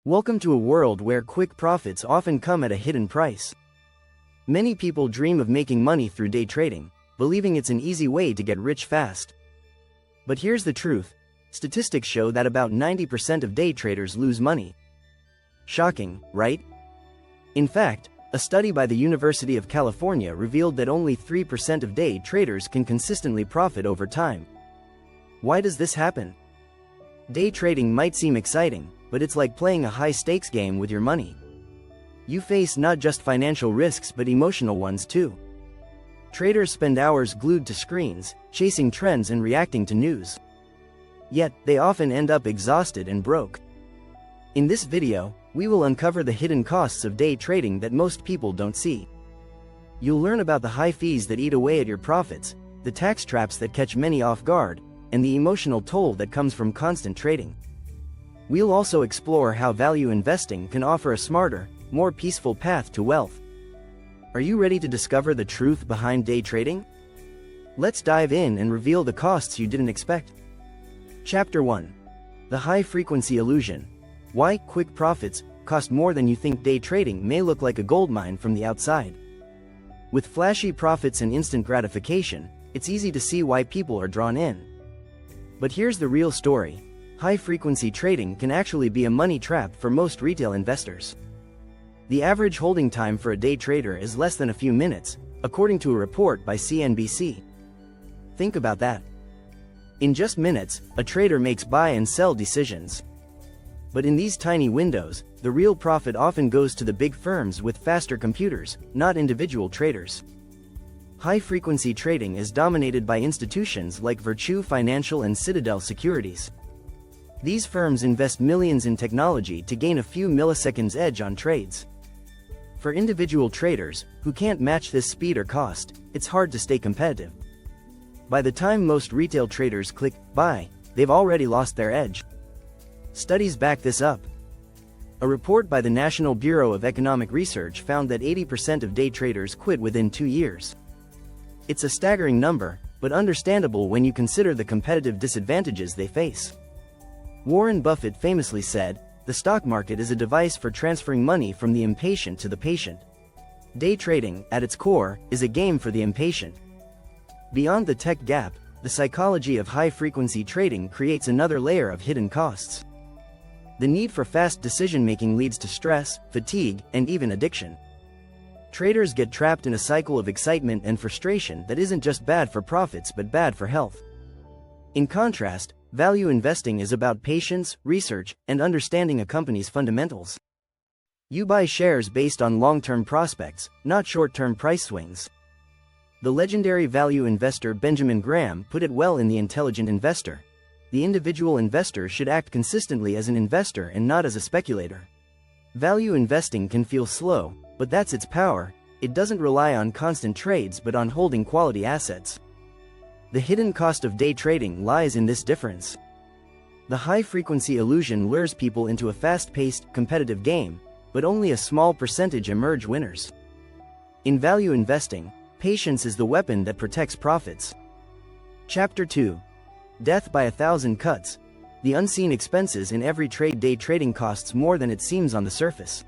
Welcome to a world where quick profits often come at a hidden price. Many people dream of making money through day trading, believing it's an easy way to get rich fast. But here's the truth. Statistics show that about 90% of day traders lose money. Shocking, right? In fact, a study by the University of California revealed that only 3% of day traders can consistently profit over time. Why does this happen? Day trading might seem exciting, but it's like playing a high-stakes game with your money. You face not just financial risks but emotional ones too. Traders spend hours glued to screens, chasing trends and reacting to news. Yet, they often end up exhausted and broke. In this video, we will uncover the hidden costs of day trading that most people don't see. You'll learn about the high fees that eat away at your profits, the tax traps that catch many off guard, and the emotional toll that comes from constant trading. We'll also explore how value investing can offer a smarter, more peaceful path to wealth. Are you ready to discover the truth behind day trading? Let's dive in and reveal the costs you didn't expect. Chapter 1. The High-Frequency Illusion. Why quick profits cost more than you think. Day trading may look like a goldmine from the outside. With flashy profits and instant gratification, it's easy to see why people are drawn in. But here's the real story. High-frequency trading can actually be a money trap for most retail investors. The average holding time for a day trader is less than a few minutes, according to a report by CNBC. Think about that. In just minutes, a trader makes buy and sell decisions. But in these tiny windows, the real profit often goes to the big firms with faster computers, not individual traders. High-frequency trading is dominated by institutions like Virtu Financial and Citadel Securities. These firms invest millions in technology to gain a few milliseconds edge on trades. For individual traders, who can't match this speed or cost, it's hard to stay competitive. By the time most retail traders click buy, they've already lost their edge. Studies back this up. A report by the National Bureau of Economic Research found that 80% of day traders quit within 2 years. It's a staggering number, but understandable when you consider the competitive disadvantages they face. Warren Buffett famously said, "The stock market is a device for transferring money from the impatient to the patient." Day trading, at its core, is a game for the impatient. Beyond the tech gap, the psychology of high-frequency trading creates another layer of hidden costs. The need for fast decision-making leads to stress, fatigue, and even addiction. Traders get trapped in a cycle of excitement and frustration that isn't just bad for profits but bad for health. In contrast, value investing is about patience, research, and understanding a company's fundamentals. You buy shares based on long-term prospects, not short-term price swings. The legendary value investor Benjamin Graham put it well in The Intelligent Investor. The individual investor should act consistently as an investor and not as a speculator. Value investing can feel slow, but that's its power. It doesn't rely on constant trades but on holding quality assets. The hidden cost of day trading lies in this difference. The high-frequency illusion lures people into a fast-paced, competitive game, but only a small percentage emerge winners. In value investing, patience is the weapon that protects profits. Chapter 2. Death by 1,000 cuts. The unseen expenses in every trade. Day trading costs more than it seems on the surface.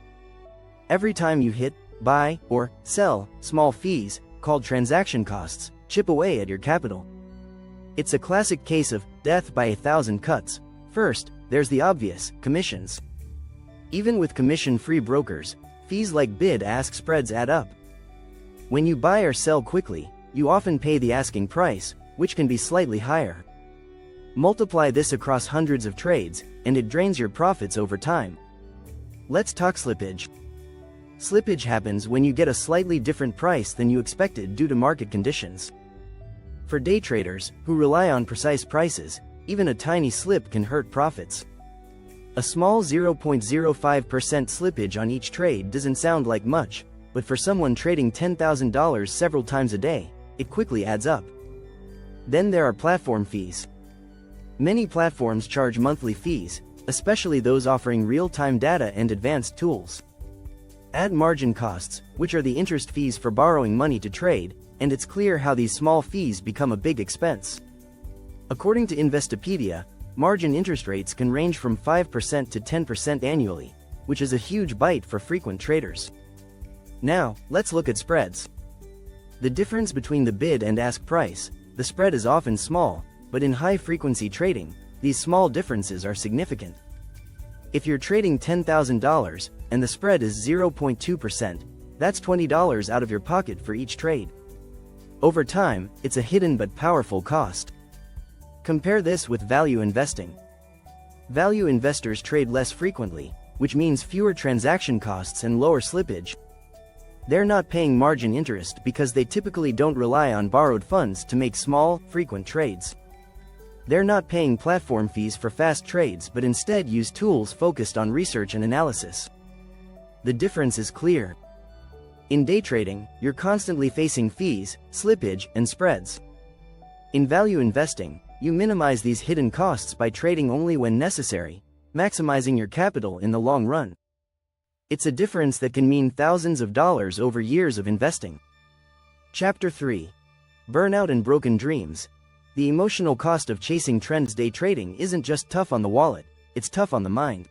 Every time you hit, buy, or sell, small fees, called transaction costs, chip away at your capital. It's a classic case of death by 1,000 cuts. First, there's the obvious, commissions. Even with commission-free brokers, fees like bid-ask spreads add up. When you buy or sell quickly, you often pay the asking price, which can be slightly higher. Multiply this across hundreds of trades, and it drains your profits over time. Let's talk slippage. Slippage happens when you get a slightly different price than you expected due to market conditions. For day traders, who rely on precise prices, even a tiny slip can hurt profits. A small 0.05% slippage on each trade doesn't sound like much, but for someone trading $10,000 several times a day, it quickly adds up. Then there are platform fees. Many platforms charge monthly fees, especially those offering real-time data and advanced tools. Add margin costs, which are the interest fees for borrowing money to trade, and it's clear how these small fees become a big expense. According to Investopedia, margin interest rates can range from 5% to 10% annually, which is a huge bite for frequent traders. Now, let's look at spreads. The difference between the bid and ask price, the spread is often small, but in high-frequency trading, these small differences are significant. If you're trading $10,000 and the spread is 0.2%, that's $20 out of your pocket for each trade. Over time, it's a hidden but powerful cost. Compare this with value investing. Value investors trade less frequently, which means fewer transaction costs and lower slippage. They're not paying margin interest because they typically don't rely on borrowed funds to make small, frequent trades. They're not paying platform fees for fast trades but instead use tools focused on research and analysis. The difference is clear. In day trading, you're constantly facing fees, slippage, and spreads. In value investing, you minimize these hidden costs by trading only when necessary, maximizing your capital in the long run. It's a difference that can mean thousands of dollars over years of investing. Chapter 3. Burnout and Broken Dreams. The emotional cost of chasing trends. Day trading isn't just tough on the wallet, it's tough on the mind.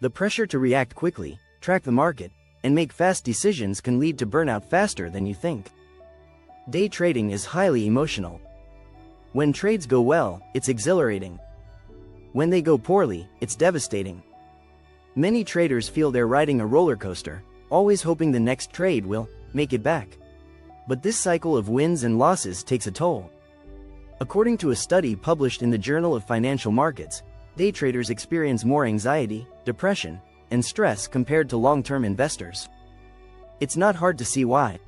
The pressure to react quickly, track the market, and make fast decisions can lead to burnout faster than you think. Day trading is highly emotional. When trades go well, it's exhilarating. When they go poorly, it's devastating. Many traders feel they're riding a roller coaster, always hoping the next trade will make it back. But this cycle of wins and losses takes a toll. According to a study published in the Journal of Financial Markets, day traders experience more anxiety, depression, and stress compared to long-term investors. It's not hard to see why.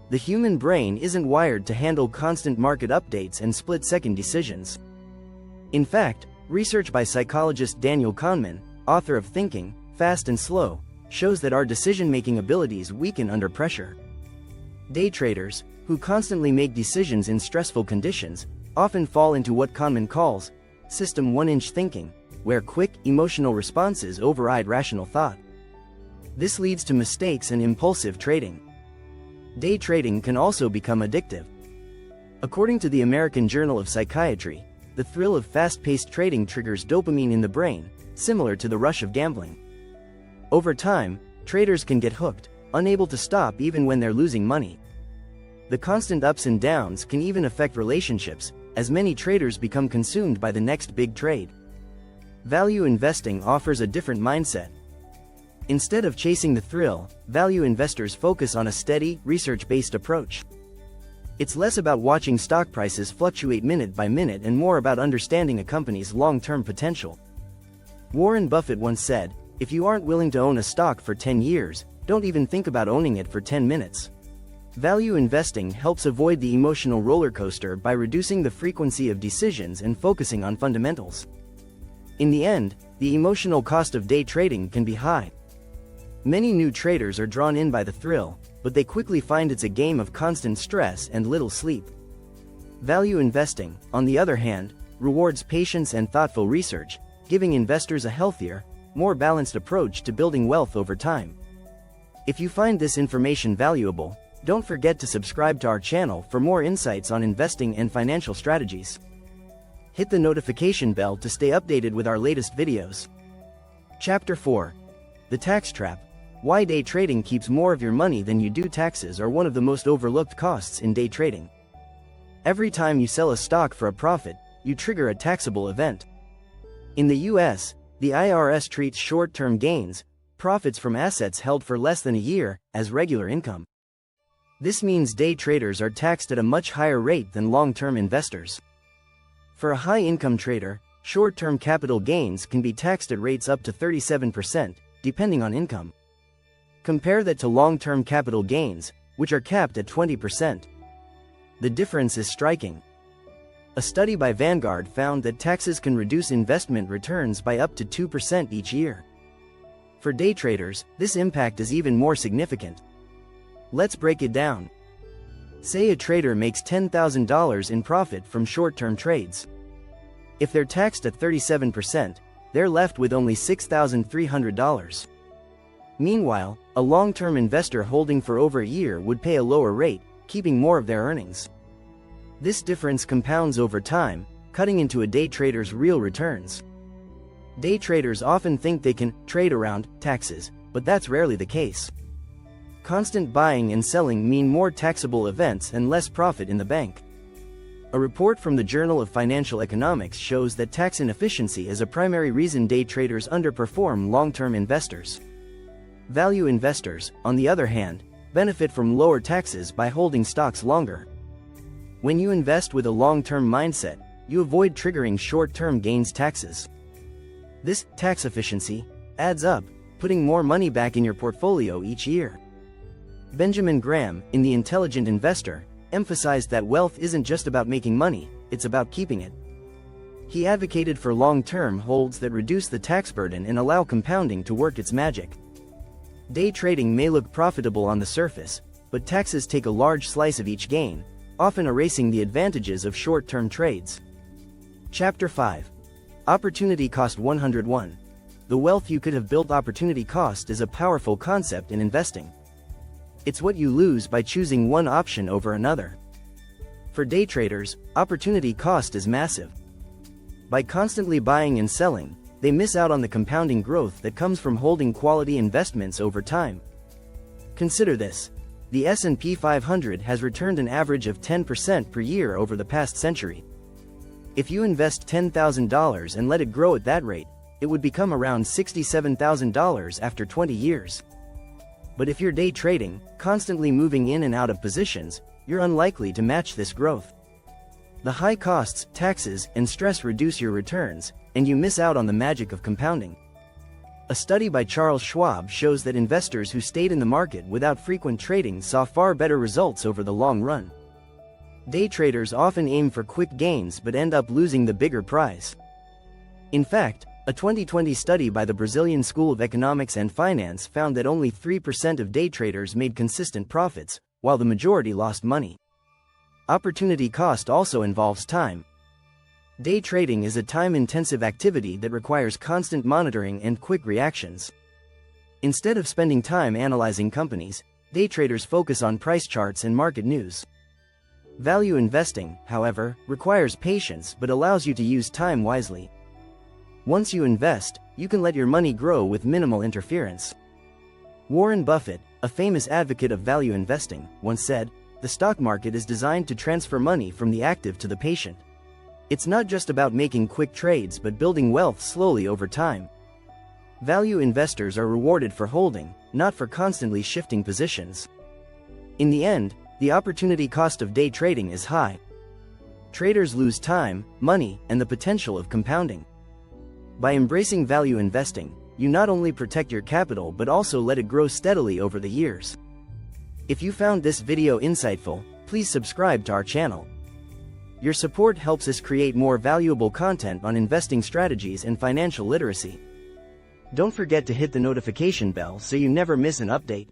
The human brain isn't wired to handle constant market updates and split-second decisions. In fact, research by psychologist Daniel Kahneman, author of Thinking, Fast and Slow, shows that our decision-making abilities weaken under pressure. Day traders, who constantly make decisions in stressful conditions, often fall into what Kahneman calls System 1-inch thinking, where quick, emotional responses override rational thought. This leads to mistakes and impulsive trading. Day trading can also become addictive. According to the American Journal of Psychiatry, the thrill of fast-paced trading triggers dopamine in the brain, similar to the rush of gambling. Over time, traders can get hooked, unable to stop even when they're losing money. The constant ups and downs can even affect relationships, as many traders become consumed by the next big trade. Value investing offers a different mindset. Instead of chasing the thrill, value investors focus on a steady, research-based approach. It's less about watching stock prices fluctuate minute by minute and more about understanding a company's long-term potential. Warren Buffett once said, "If you aren't willing to own a stock for 10 years, don't even think about owning it for 10 minutes." Value investing helps avoid the emotional roller coaster by reducing the frequency of decisions and focusing on fundamentals. In the end, the emotional cost of day trading can be high. Many new traders are drawn in by the thrill, but they quickly find it's a game of constant stress and little sleep. Value investing, on the other hand, rewards patience and thoughtful research, giving investors a healthier, more balanced approach to building wealth over time. If you find this information valuable, don't forget to subscribe to our channel for more insights on investing and financial strategies. Hit the notification bell to stay updated with our latest videos. Chapter 4. The Tax Trap. Why day trading keeps more of your money than you do. Taxes are one of the most overlooked costs in day trading. Every time you sell a stock for a profit, you trigger a taxable event. In the US, the IRS treats short-term gains, profits from assets held for less than a year, as regular income. This means day traders are taxed at a much higher rate than long-term investors. For a high-income trader, short-term capital gains can be taxed at rates up to 37%, depending on income. Compare that to long-term capital gains, which are capped at 20%. The difference is striking. A study by Vanguard found that taxes can reduce investment returns by up to 2% each year. For day traders, this impact is even more significant. Let's break it down. Say a trader makes $10,000 in profit from short-term trades. If they're taxed at 37%, they're left with only $6,300. Meanwhile, a long-term investor holding for over a year would pay a lower rate, keeping more of their earnings. This difference compounds over time, cutting into a day trader's real returns. Day traders often think they can trade around taxes, but that's rarely the case. Constant buying and selling mean more taxable events and less profit in the bank. A report from the Journal of Financial Economics shows that tax inefficiency is a primary reason day traders underperform long-term investors. Value investors, on the other hand, benefit from lower taxes by holding stocks longer. When you invest with a long-term mindset, you avoid triggering short-term gains taxes. This tax efficiency adds up, putting more money back in your portfolio each year. Benjamin Graham, in The Intelligent Investor, emphasized that wealth isn't just about making money, it's about keeping it. He advocated for long-term holds that reduce the tax burden and allow compounding to work its magic. Day trading may look profitable on the surface, but taxes take a large slice of each gain, often erasing the advantages of short-term trades. Chapter 5. Opportunity Cost 101. The wealth you could have built. Opportunity cost is a powerful concept in investing. It's what you lose by choosing one option over another. For day traders, opportunity cost is massive. By constantly buying and selling, they miss out on the compounding growth that comes from holding quality investments over time. Consider this. The S&P 500 has returned an average of 10% per year over the past century. If you invest $10,000 and let it grow at that rate, it would become around $67,000 after 20 years. But if you're day trading, constantly moving in and out of positions, you're unlikely to match this growth. The high costs, taxes, and stress reduce your returns, and you miss out on the magic of compounding. A study by Charles Schwab shows that investors who stayed in the market without frequent trading saw far better results over the long run. Day traders often aim for quick gains but end up losing the bigger prize. In fact, a 2020 study by the Brazilian School of Economics and Finance found that only 3% of day traders made consistent profits, while the majority lost money. Opportunity cost also involves time. Day trading is a time-intensive activity that requires constant monitoring and quick reactions. Instead of spending time analyzing companies, day traders focus on price charts and market news. Value investing, however, requires patience but allows you to use time wisely. Once you invest, you can let your money grow with minimal interference. Warren Buffett, a famous advocate of value investing, once said, "The stock market is designed to transfer money from the active to the patient. It's not just about making quick trades but building wealth slowly over time." Value investors are rewarded for holding, not for constantly shifting positions. In the end, the opportunity cost of day trading is high. Traders lose time, money, and the potential of compounding. By embracing value investing, you not only protect your capital but also let it grow steadily over the years. If you found this video insightful, please subscribe to our channel. Your support helps us create more valuable content on investing strategies and financial literacy. Don't forget to hit the notification bell so you never miss an update.